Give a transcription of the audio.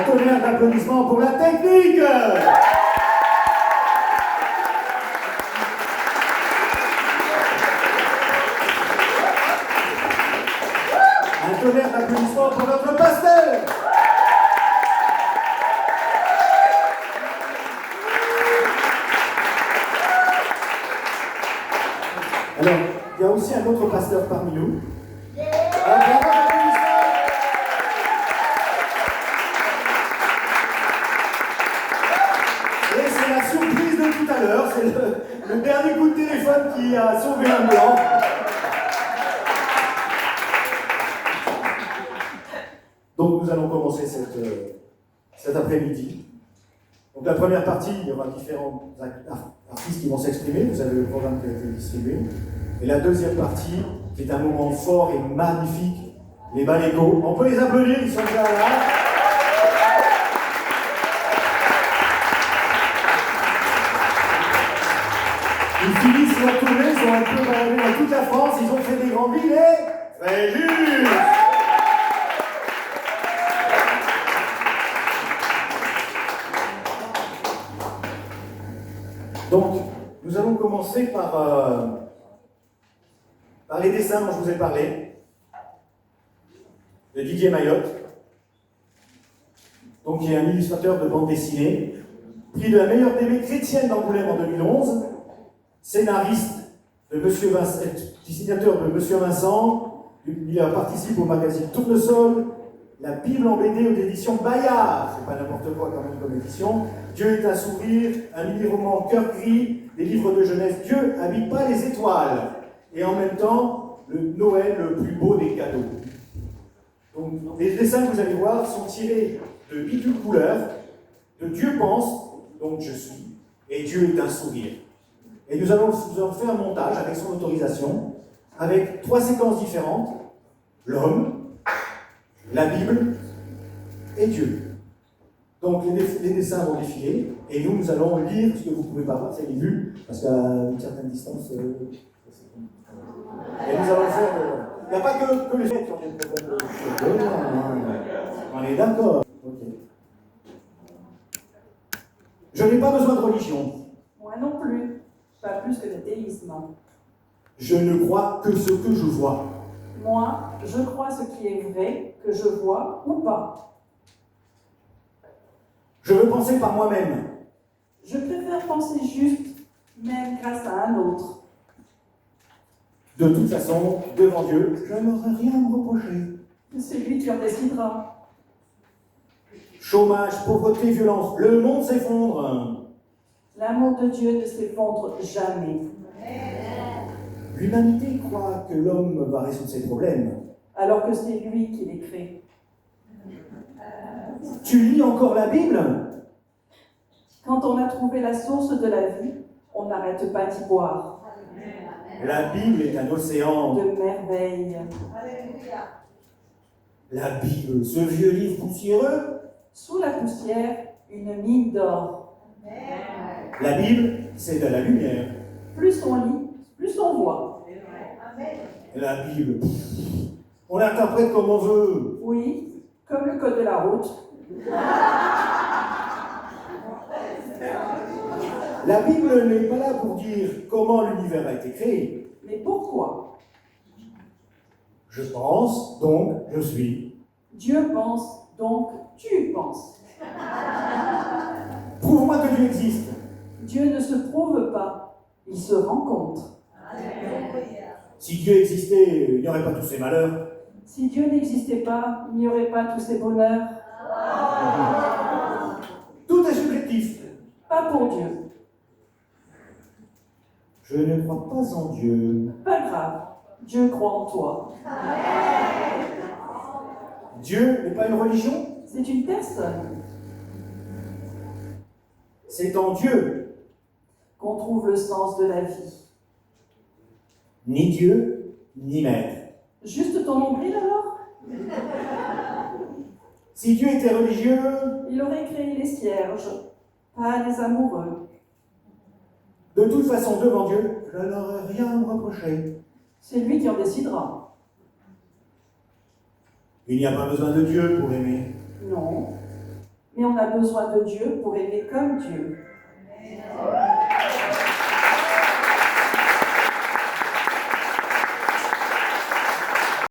Un tonnerre d'applaudissements pour la technique. Un tonnerre d'applaudissements pour notre pasteur. Alors, il y a aussi un autre pasteur parmi nous. Un bravo d'applaudissements. Et c'est la surprise de tout à l'heure, c'est le dernier coup de téléphone qui a sauvé un blanc. Donc nous allons commencer cet après-midi. Donc la première partie, il y aura différents artistes qui vont s'exprimer, vous avez le programme qui a été distribué. Et la deuxième partie, qui est un moment fort et magnifique, les Balécos. On peut les applaudir, ils sont déjà là. Ils finissent leur tournée, ils ont un peu baladé dans toute la France, ils ont fait des grandes villes et... Fréjus. Donc, nous allons commencer par les dessins dont je vous ai parlé, de Didier Mayotte, donc qui est un illustrateur de bande dessinée, prix de la meilleure BD chrétienne d'Angoulême en 2011, scénariste de Monsieur Vincent, dessinateur de Monsieur Vincent, il participe au magazine Tournesol, la Bible en BD aux éditions Bayard, c'est pas n'importe quoi quand même comme édition, Dieu est un sourire, un mini-roman Cœur gris, des livres de jeunesse, Dieu habite pas les étoiles, et en même temps, le Noël le plus beau des cadeaux. Donc, les dessins que vous allez voir sont tirés de Bidule Couleur, de Dieu pense, donc je suis, et Dieu est un sourire. Et nous allons faire un montage avec son autorisation, avec 3 séquences différentes, l'homme, la Bible et Dieu. Donc les dessins vont défiler, et nous allons lire ce que vous ne pouvez pas voir, c'est les vues, parce qu'à une certaine distance, et nous allons faire... Il n'y a pas que les gens qui ont des problèmes. On est d'accord. Okay. Je n'ai pas besoin de religion. Moi non plus. Pas plus que l'athéisme. Je ne crois que ce que je vois. Moi, je crois ce qui est vrai, que je vois ou pas. Je veux penser par moi-même. Je préfère penser juste, même grâce à un autre. De toute façon, devant Dieu, je n'aurai rien à me reprocher. C'est lui qui en décidera. Chômage, pauvreté, violence, le monde s'effondre. L'amour de Dieu ne s'effondre jamais. L'humanité croit que l'homme va résoudre ses problèmes. Alors que c'est lui qui les crée. Tu lis encore la Bible? Quand on a trouvé la source de la vie, on n'arrête pas d'y boire. La Bible est un océan de merveilles. La Bible, ce vieux livre poussiéreux. Sous la poussière, une mine d'or. La Bible, c'est de la lumière. Plus on lit, plus on voit. La Bible, on l'interprète comme on veut. Oui, comme le code de la route. La Bible n'est pas là pour dire comment l'univers a été créé. Mais pourquoi? Je pense, donc je suis. Dieu pense, donc tu penses. Prouve-moi que Dieu existe. Dieu ne se prouve pas, il se rencontre. Si Dieu existait, il n'y aurait pas tous ces malheurs. Si Dieu n'existait pas, il n'y aurait pas tous ces bonheurs. Tout est subjectif. Pas pour Dieu. Je ne crois pas en Dieu. Pas grave, Dieu croit en toi. Dieu n'est pas une religion. C'est une personne. C'est en Dieu qu'on trouve le sens de la vie. Ni Dieu, ni maître. Juste ton nombril alors? Si Dieu était religieux, il aurait créé les cierges, pas les amoureux. De toute façon, devant Dieu, je n'aurai rien à me reprocher. C'est lui qui en décidera. Il n'y a pas besoin de Dieu pour aimer. Non. mais on a besoin de Dieu pour aimer comme Dieu.